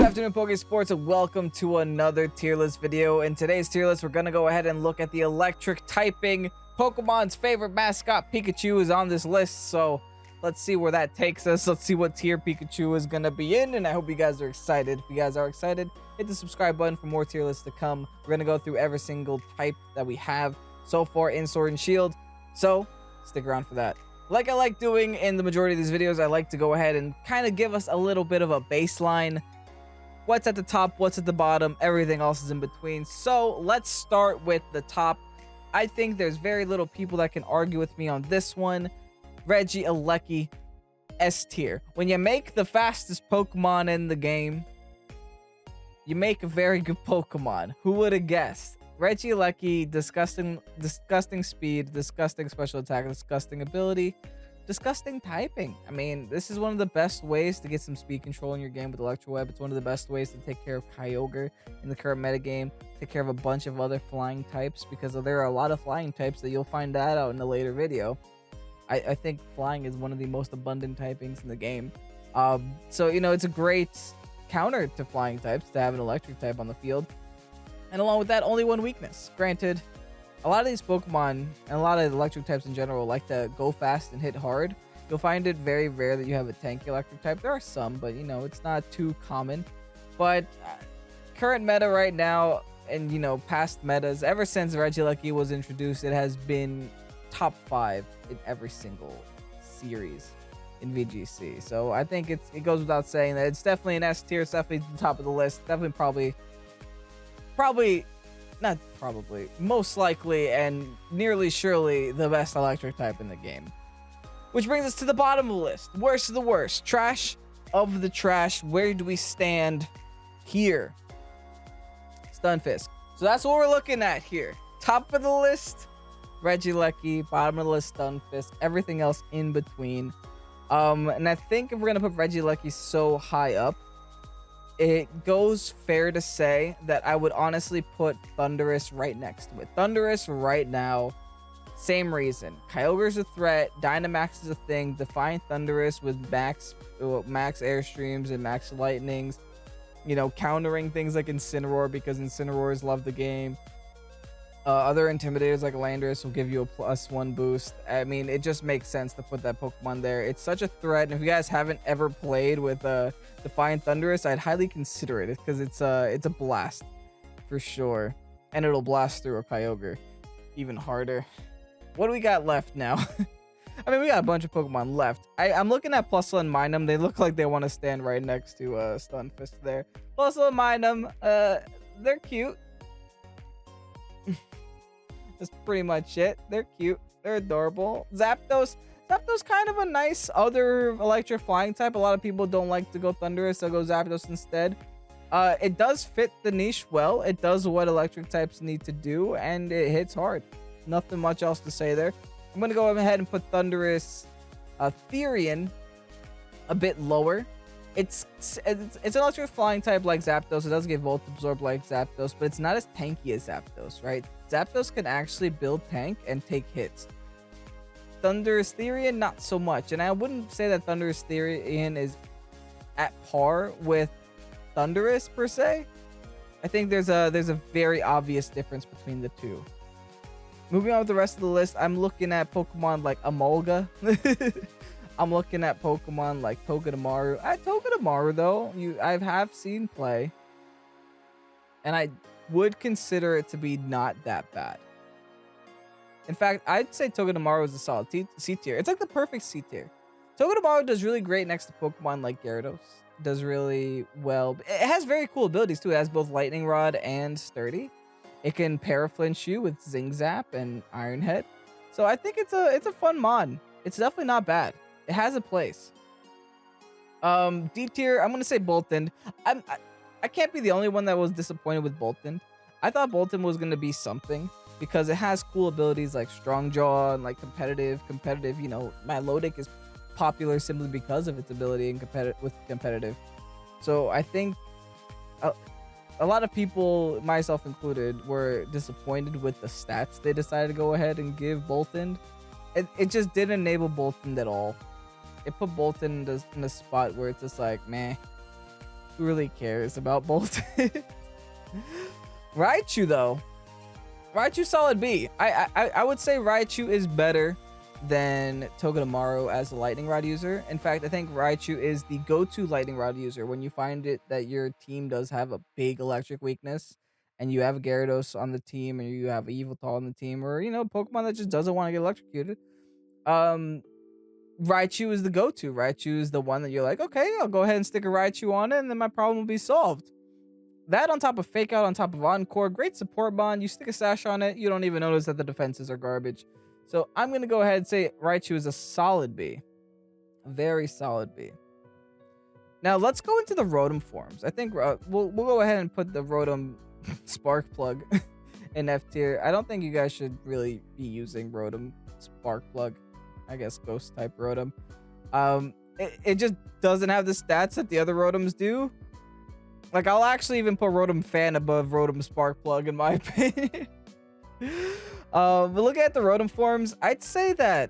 Good afternoon, Poke Sports, and welcome to another tier list video. In today's tier list, we're going to go ahead and look at the electric typing. Pokemon's favorite mascot, Pikachu, is on this list, so let's see where that takes us. Let's see what tier Pikachu is going to be in, and I hope you guys are excited. If you guys are excited, hit the subscribe button for more tier lists to come. We're going to go through every single type that we have so far in Sword and Shield, so stick around for that. Like I like doing in the majority of these videos, I like to go ahead and kind of give us a little bit of a baseline. What's at the top, what's at the bottom, everything else is in between. So let's start with the top. I think there's very little people that can argue with me on this one. Regieleki, S tier. When you make the fastest Pokemon in the game, you make a very good Pokemon. Who would have guessed? Regieleki, disgusting speed, disgusting special attack, disgusting ability, disgusting typing. I mean, this is one of the best ways to get some speed control in your game with Electro Web. It's one of the best ways to take care of Kyogre in the current metagame, take care of a bunch of other flying types, because there are a lot of flying types that you'll find that out in a later video. I think flying is one of the most abundant typings in the game. So, you know, it's a great counter to flying types to have an electric type on the field. And along with that, only one weakness. Granted, a lot of these Pokemon and a lot of electric types in general like to go fast and hit hard. You'll find it very rare that you have a tanky electric type. There are some, but you know, it's not too common. But current meta right now, and you know, past metas, ever since Regieleki was introduced, it has been top 5 in every single series in VGC. So I think it goes without saying that it's definitely an S tier. It's definitely the top of the list. Definitely most likely and nearly surely the best electric type in the game. Which brings us to the bottom of the list. Worst of the worst. Trash of the trash. Where do we stand here? Stunfisk. So that's what we're looking at here. Top of the list, Regieleki. Bottom of the list, Stunfisk. Everything else in between. And I think if we're going to put Regieleki so high up, it goes fair to say that I would honestly put Thundurus right next to it. Thundurus right now, same reason. Kyogre's a threat. Dynamax is a thing. Defiant Thundurus with max Airstreams and max Lightnings. You know, countering things like Incineroar because Incineroars love the game. Other Intimidators like Landorus will give you a +1 boost. I mean, it just makes sense to put that Pokemon there. It's such a threat, and if you guys haven't ever played with Defiant Thundurus, I'd highly consider it because it's a blast for sure, and it'll blast through a Kyogre even harder. What do we got left now? I mean, we got a bunch of Pokemon left. I'm looking at Plusle and Minun. They look like they want to stand right next to Stunfisk there. Plusle and Minun, they're cute. That's pretty much it. They're cute. They're adorable. Zapdos kind of a nice other electric flying type. A lot of people don't like to go Thundurus, so go Zapdos instead. It does fit the niche well. It does what electric types need to do, and it hits hard. Nothing much else to say there. I'm going to go ahead and put Thundurus Therian a bit lower. It's an electric flying type like Zapdos. It does get Volt Absorb like Zapdos, but it's not as tanky as Zapdos, right? Zapdos can actually build tank and take hits. Thundurus Therian, not so much. And I wouldn't say that Thundurus Therian is at par with Thundurus per se. I think there's a very obvious difference between the two. Moving on with the rest of the list, I'm looking at Pokemon like Emolga. I'm looking at Pokemon like Togedemaru. Togedemaru, though, I have seen play. And I would consider it to be not that bad. In fact, I'd say Togedemaru is a solid C tier. It's like the perfect C tier. Togedemaru does really great next to Pokemon like Gyarados. It does really well. It has very cool abilities, too. It has both Lightning Rod and Sturdy. It can Paraflinch you with Zing Zap and Iron Head. So I think it's a fun mod. It's definitely not bad. It has a place. D tier, I'm gonna say Boltund. I can't be the only one that was disappointed with Boltund. I thought Boltund was gonna be something because it has cool abilities like Strong Jaw and like competitive. You know, Milotic is popular simply because of its ability in competitive. So I think a lot of people, myself included, were disappointed with the stats they decided to go ahead and give Boltund. It just didn't enable Boltund at all. It put Boltund in a spot where it's just like, meh. Who really cares about Bolt? Raichu though. Raichu solid B. I would say Raichu is better than Togedemaru as a lightning rod user. In fact, I think Raichu is the go-to lightning rod user when you find it that your team does have a big electric weakness and you have a Gyarados on the team or you have Yveltal on the team or, you know, Pokemon that just doesn't want to get electrocuted. Raichu is the go-to. Raichu is the one that you're like, okay, I'll go ahead and stick a Raichu on it and then my problem will be solved. That on top of Fake Out, on top of Encore, great support bond. You stick a Sash on it, you don't even notice that the defenses are garbage. So I'm going to go ahead and say Raichu is a solid B. A very solid B. Now let's go into the Rotom forms. I think we'll go ahead and put the Rotom Sparkplug in F tier. I don't think you guys should really be using Rotom Sparkplug. I guess Ghost type Rotom. It just doesn't have the stats that the other Rotoms do. Like, I'll actually even put Rotom Fan above Rotom Sparkplug in my opinion. But looking at the Rotom forms, I'd say that,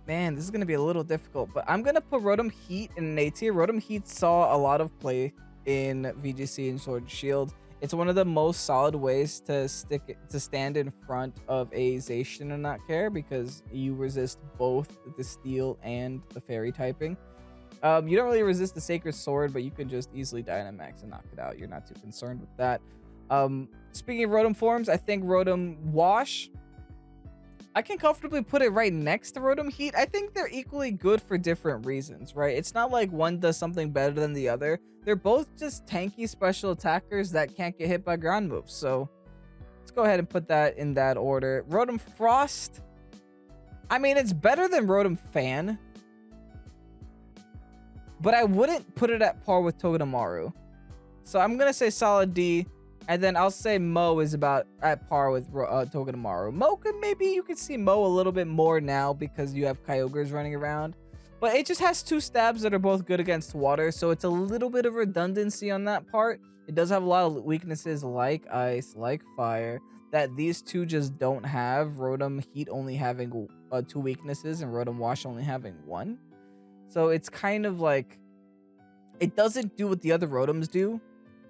man, this is going to be a little difficult, but I'm going to put Rotom Heat in an A tier. Rotom Heat saw a lot of play in VGC and Sword and Shield. It's one of the most solid ways to stand in front of a Zacian and not care because you resist both the Steel and the Fairy typing. You don't really resist the Sacred Sword, but you can just easily Dynamax and knock it out. You're not too concerned with that. Speaking of Rotom forms, I think Rotom Wash, I can comfortably put it right next to Rotom Heat. I think they're equally good for different reasons, right? It's not like one does something better than the other. They're both just tanky special attackers that can't get hit by ground moves. So let's go ahead and put that in that order. Rotom Frost, I mean, it's better than Rotom Fan, but I wouldn't put it at par with Togedemaru. So I'm going to say solid D. And then I'll say Mo is about at par with Togedemaru. Mo maybe you could see Mo a little bit more now because you have Kyogres running around. But it just has two stabs that are both good against water. So it's a little bit of redundancy on that part. It does have a lot of weaknesses like Ice, like Fire, that these two just don't have. Rotom Heat only having 2 weaknesses and Rotom Wash only having 1. So it's kind of like, it doesn't do what the other Rotoms do,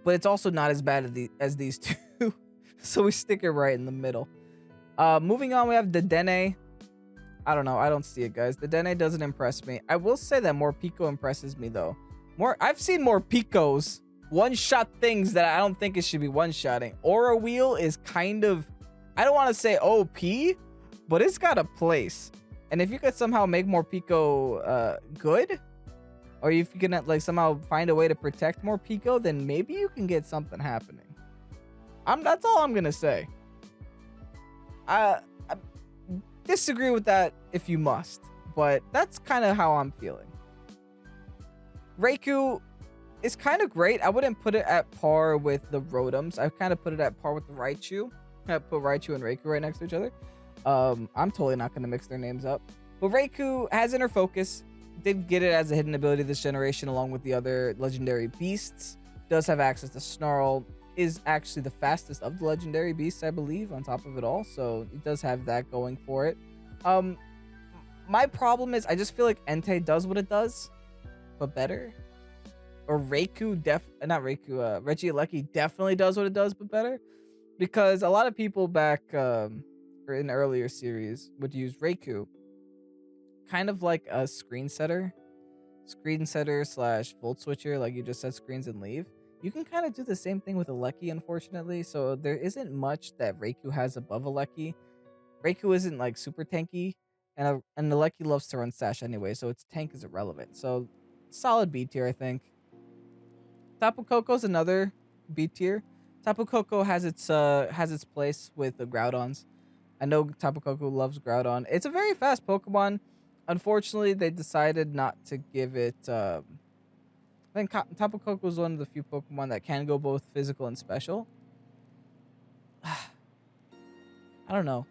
but it's also not as bad as these two. So we stick it right in the middle. Moving on, we have the Dedenne. I don't know. I don't see it, guys. The Dedenne doesn't impress me. I will say that Morpeko impresses me, though. I've seen Morpekos one-shot things that I don't think it should be one-shotting. Aura Wheel is kind of, I don't want to say OP, but it's got a place. And if you could somehow make Morpeko good, or if you can like somehow find a way to protect Morpeko, then maybe you can get something happening. That's all I'm gonna say. I disagree with that if you must, but that's kind of how I'm feeling. Raikou is kind of great. I wouldn't put it at par with the Rotoms. I kind of put it at par with the Raichu. I put Raichu and Raikou right next to each other. I'm totally not going to mix their names up. But Raikou has Inner Focus. Did get it as a hidden ability this generation along with the other legendary beasts. Does have access to Snarl. Is actually the fastest of the legendary beasts, I believe, on top of it all. So it does have that going for it. My problem is I just feel like Entei does what it does, but better. Or Raikou, Regieleki definitely does what it does, but better. Because a lot of people back or in earlier series would use Raikou kind of like a screen setter / volt switcher, like you just set screens and leave. You can kind of do the same thing with Aleki, unfortunately. So there isn't much that Raikou has above Aleki. Raikou isn't like super tanky, and Aleki loves to run Sash anyway, so its tank is irrelevant. So solid B tier, I think. Tapu Koko's another B tier. Tapu Koko has its place with the Groudons. I know Tapu Koko loves Groudon. It's a very fast Pokemon. Unfortunately, they decided not to give it. I think Tapu Koko is one of the few Pokemon that can go both physical and special. I don't know.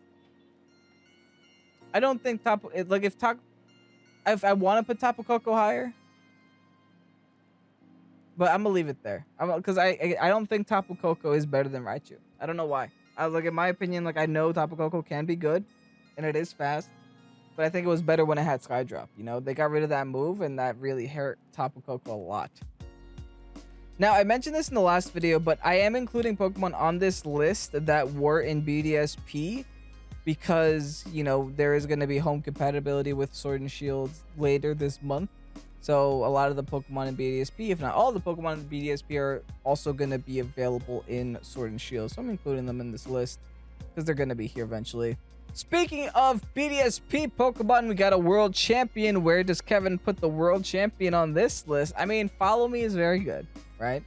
I don't think if I want to put Tapu Koko higher, but I'm gonna leave it there. Because I don't think Tapu Koko is better than Raichu. I don't know why. In my opinion, like I know Tapu Koko can be good, and it is fast, but I think it was better when it had Skydrop. You know, they got rid of that move, and that really hurt Tapu Koko a lot. Now, I mentioned this in the last video, but I am including Pokemon on this list that were in BDSP because, you know, there is going to be home compatibility with Sword and Shield later this month. So a lot of the Pokemon in BDSP, if not all the Pokemon in BDSP, are also going to be available in Sword and Shield. So I'm including them in this list because they're going to be here eventually. Speaking of BDSP Pokemon, we got a world champion. Where does Kevin put the world champion on this list? I mean, Follow Me is very good, right?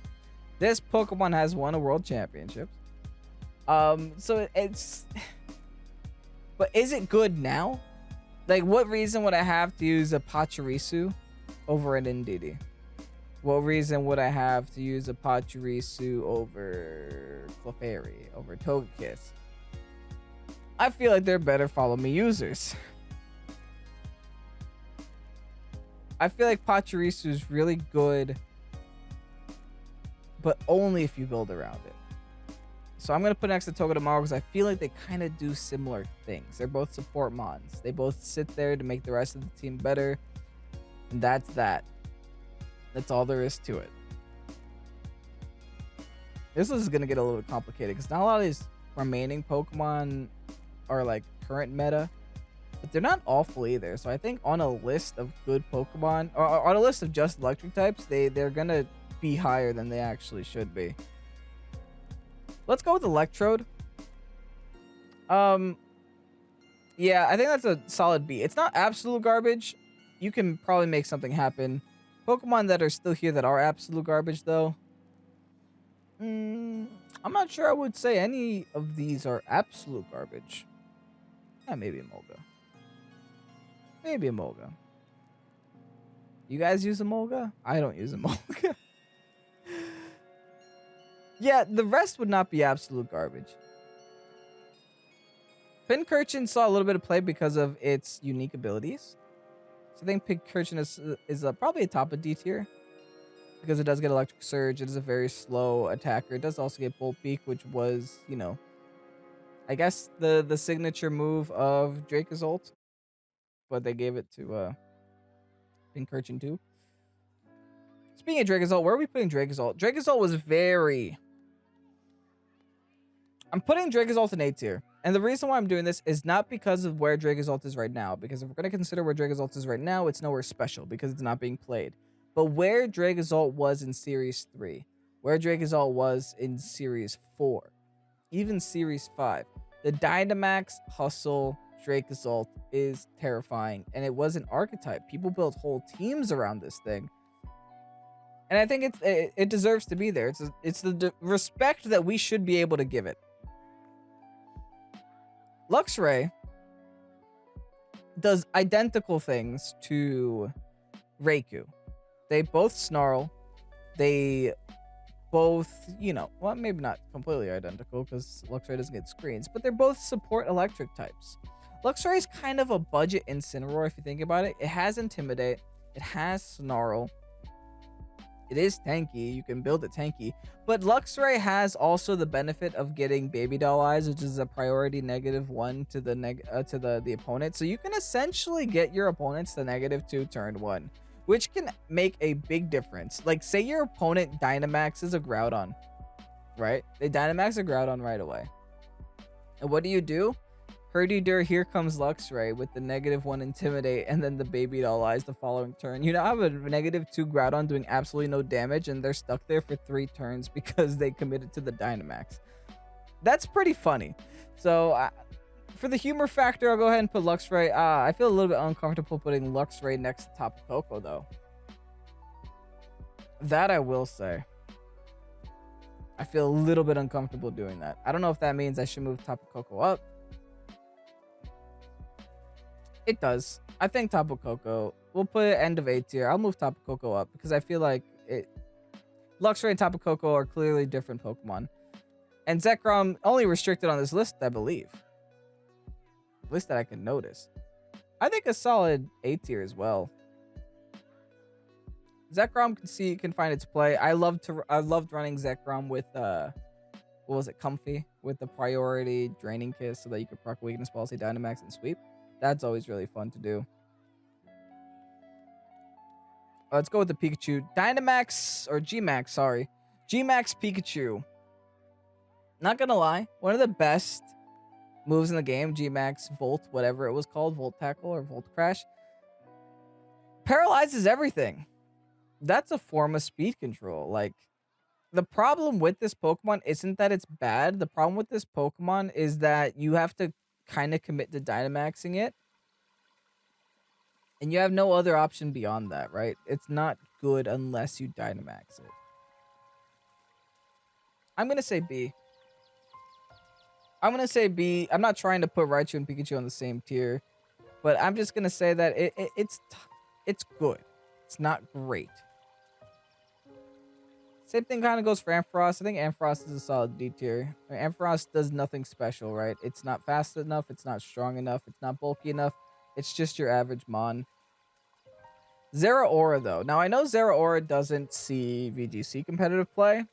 This Pokemon has won a world championship. So it's... But is it good now? Like, what reason would I have to use a Pachirisu over an Indeedee? What reason would I have to use a Pachirisu over Clefairy, over Togekiss? I feel like they're better Follow Me users. I feel like Pachirisu is really good, but only if you build around it. So I'm going to put next to Togedemaru because I feel like they kind of do similar things. They're both support mons. They both sit there to make the rest of the team better. And that's that. That's all there is to it. This is going to get a little complicated because not a lot of these remaining Pokemon are like current meta, but they're not awful either. So I think on a list of good Pokemon, or on a list of just electric types, they're gonna be higher than they actually should be. Let's go with Electrode. Yeah, I think that's a solid B. It's not absolute garbage. You can probably make something happen. Pokemon that are still here that are absolute garbage though, I'm not sure I would say any of these are absolute garbage. Yeah, maybe a Molga. Maybe a Molga. You guys use a Molga? I don't use a Molga. Yeah, the rest would not be absolute garbage. Pincurchin saw a little bit of play because of its unique abilities. So I think Pincurchin is probably a top of D tier. Because it does get Electric Surge. It is a very slow attacker. It does also get Bolt Beak, which was, you know, I guess the signature move of Dracozolt, but they gave it to Pincurchin too. Speaking of Dracozolt, where are we putting Dracozolt? Dracozolt was very... I'm putting Dracozolt in A tier. And the reason why I'm doing this is not because of where Dracozolt is right now. Because if we're going to consider where Dracozolt is right now, it's nowhere special because it's not being played. But where Dracozolt was in Series 3, where Dracozolt was in Series 4, even Series 5, the Dynamax Hustle Dracozolt is terrifying, and it was an archetype. People built whole teams around this thing, and I think it deserves to be there. It's the respect that we should be able to give it. Luxray does identical things to Raikou. They both snarl. They both, you know, well, maybe not completely identical because Luxray doesn't get screens, but they're both support electric types. Luxray is kind of a budget Incineroar if you think about it. It has Intimidate. It has Snarl. It is tanky. You can build it tanky. But Luxray has also the benefit of getting Baby Doll Eyes, which is a priority -1 to the opponent. So you can essentially get your opponents to -2 turn 1. Which can make a big difference. Like, say your opponent Dynamaxes a Groudon, right? They Dynamax a Groudon right away. And what do? Herdidur, here comes Luxray with the -1 Intimidate and then the Baby Doll Eyes the following turn. You now have a -2 Groudon doing absolutely no damage and they're stuck there for 3 turns because they committed to the Dynamax. That's pretty funny. So, for the humor factor, I'll go ahead and put Luxray. I feel a little bit uncomfortable putting Luxray next to Tapu Koko, though. That I will say. I feel a little bit uncomfortable doing that. I don't know if that means I should move Tapu Koko up. It does. I think Tapu Koko. We'll put it end of A tier. I'll move Tapu Koko up because I feel like Luxray and Tapu Koko are clearly different Pokemon. And Zekrom only restricted on this list, I believe. At least that I can notice. I think a solid A tier as well. Zekrom can find its play. I loved running Zekrom with what was it, Comfy, with the priority Draining Kiss so that you could proc Weakness Policy, Dynamax, and Sweep. That's always really fun to do. Let's go with the Pikachu. Dynamax, or Gmax, sorry. G-Max Pikachu. Not gonna lie, one of the best moves in the game, G-Max Volt, whatever it was called, Volt Tackle or Volt Crash, paralyzes everything. That's a form of speed control. Like, the problem with this Pokemon isn't that it's bad. The problem with this Pokemon is that you have to kind of commit to Dynamaxing it. And you have no other option beyond that, right? It's not good unless you Dynamax it. I'm going to say B. I'm going to say B. I'm not trying to put Raichu and Pikachu on the same tier. But I'm just going to say that it's good. It's not great. Same thing kind of goes for Ampharos. I think Ampharos is a solid D tier. I mean, Ampharos does nothing special, right? It's not fast enough. It's not strong enough. It's not bulky enough. It's just your average Mon. Zeraora, though. Now, I know Zeraora doesn't see VGC competitive play.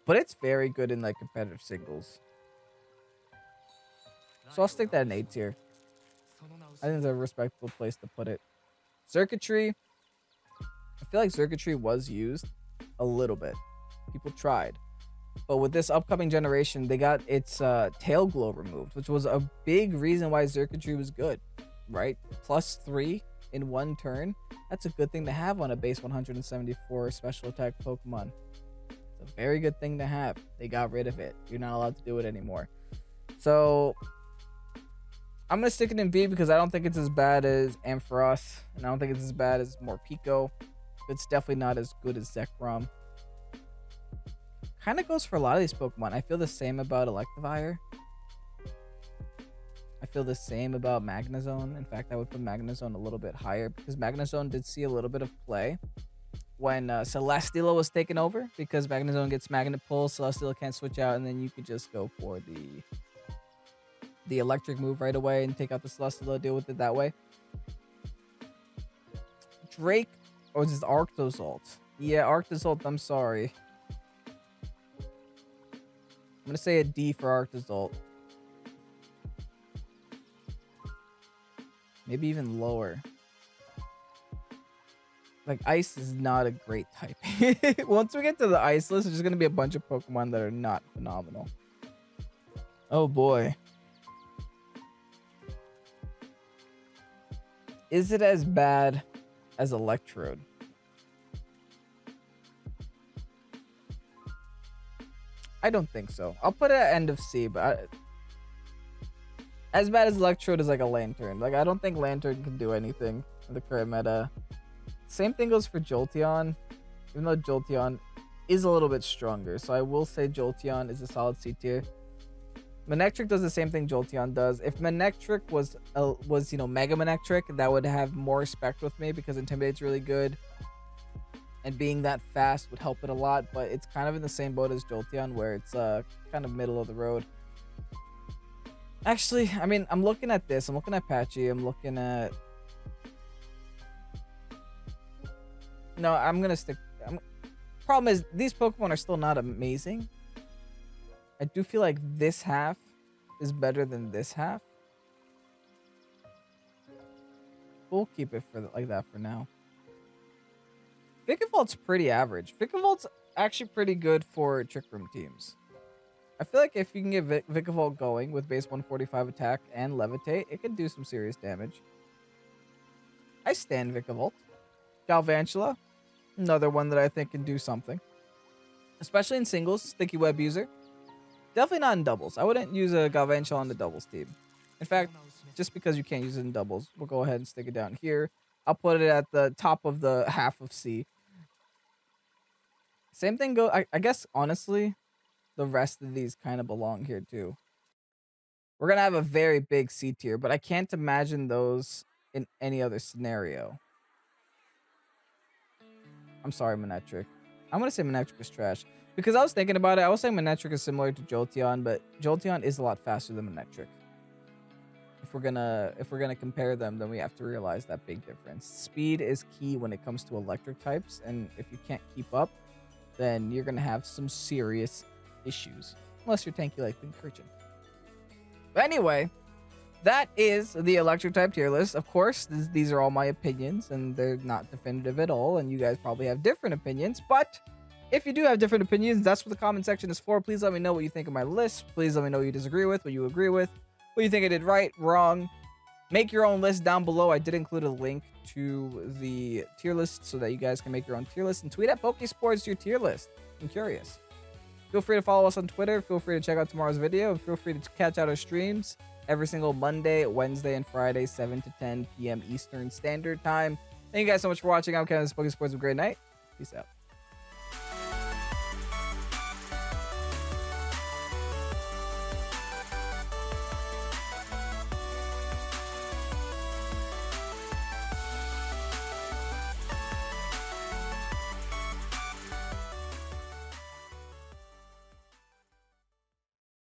But it's very good in, like, competitive singles. So I'll stick that in A tier. I think it's a respectable place to put it. Circuitry. I feel like Circuitry was used a little bit. People tried. But with this upcoming generation, they got its tail glow removed, which was a big reason why Circuitry was good, right? +3 in one turn. That's a good thing to have on a base 174 special attack Pokemon. It's a very good thing to have. They got rid of it. You're not allowed to do it anymore. So I'm going to stick it in B because I don't think it's as bad as Ampharos. And I don't think it's as bad as Morpeko. It's definitely not as good as Zekrom. Kind of goes for a lot of these Pokemon. I feel the same about Electivire. I feel the same about Magnezone. In fact, I would put Magnezone a little bit higher because Magnezone did see a little bit of play when Celesteela was taken over, because Magnezone gets Magnet Pull, Celesteela can't switch out, and then you could just go for the electric move right away and take out the Celesteela, deal with it that way. Drake, or is this Arctozolt? Yeah, Arctozolt, I'm sorry. I'm going to say a D for Arctozolt. Maybe even lower. Like, Ice is not a great type. Once we get to the Ice list, there's just going to be a bunch of Pokemon that are not phenomenal. Oh boy. Is it as bad as Electrode? I don't think so. I'll put it at end of C, but as bad as Electrode is like a Lantern. Like, I don't think Lantern can do anything in the current meta. Same thing goes for Jolteon, even though Jolteon is a little bit stronger. So I will say Jolteon is a solid C tier. Manectric does the same thing Jolteon does. If Manectric was Mega Manectric, that would have more respect with me because Intimidate's really good. And being that fast would help it a lot, but it's kind of in the same boat as Jolteon, where it's kind of middle of the road. Actually, I mean, I'm looking at this. I'm looking at Patchy. I'm looking at... No, I'm going to stick... Problem is, these Pokemon are still not amazing. I do feel like this half is better than this half. We'll keep it for like that for now. Vikavolt's pretty average. Vikavolt's actually pretty good for Trick Room teams. I feel like if you can get Vikavolt going with base 145 attack and Levitate, it can do some serious damage. I stand Vikavolt. Galvantula, another one that I think can do something. Especially in singles, Sticky Web user. Definitely not in doubles. I wouldn't use a Galvantula on the doubles team. In fact, just because you can't use it in doubles, we'll go ahead and stick it down here. I'll put it at the top of the half of C. Same thing go. I guess, honestly, the rest of these kind of belong here too. We're going to have a very big C tier, but I can't imagine those in any other scenario. I'm sorry, Manectric. I'm going to say Manectric is trash. Because I was thinking about it, I was saying Manectric is similar to Jolteon, but Jolteon is a lot faster than Manectric. If we're gonna compare them, then we have to realize that big difference. Speed is key when it comes to electric types, and if you can't keep up, then you're gonna have some serious issues. Unless you're tanky like Pincurchin. But anyway, that is the electric type tier list. Of course, these are all my opinions, and they're not definitive at all, and you guys probably have different opinions, but If you do have different opinions, that's what the comment section is for. Please let me know what you think of my list. Please let me know what you disagree with, what you agree with, what you think I did right, wrong. Make your own list down below. I did include a link to the tier list so that you guys can make your own tier list, and tweet at Pokesports your tier list. I'm curious. Feel free to follow us on Twitter. Feel free to check out tomorrow's video, and feel free to catch out our streams every single Monday, Wednesday, and Friday, 7 to 10 p.m. Eastern Standard Time. Thank you guys so much for watching. I'm Kevin, this is Pokesports. Have a great night. Peace out.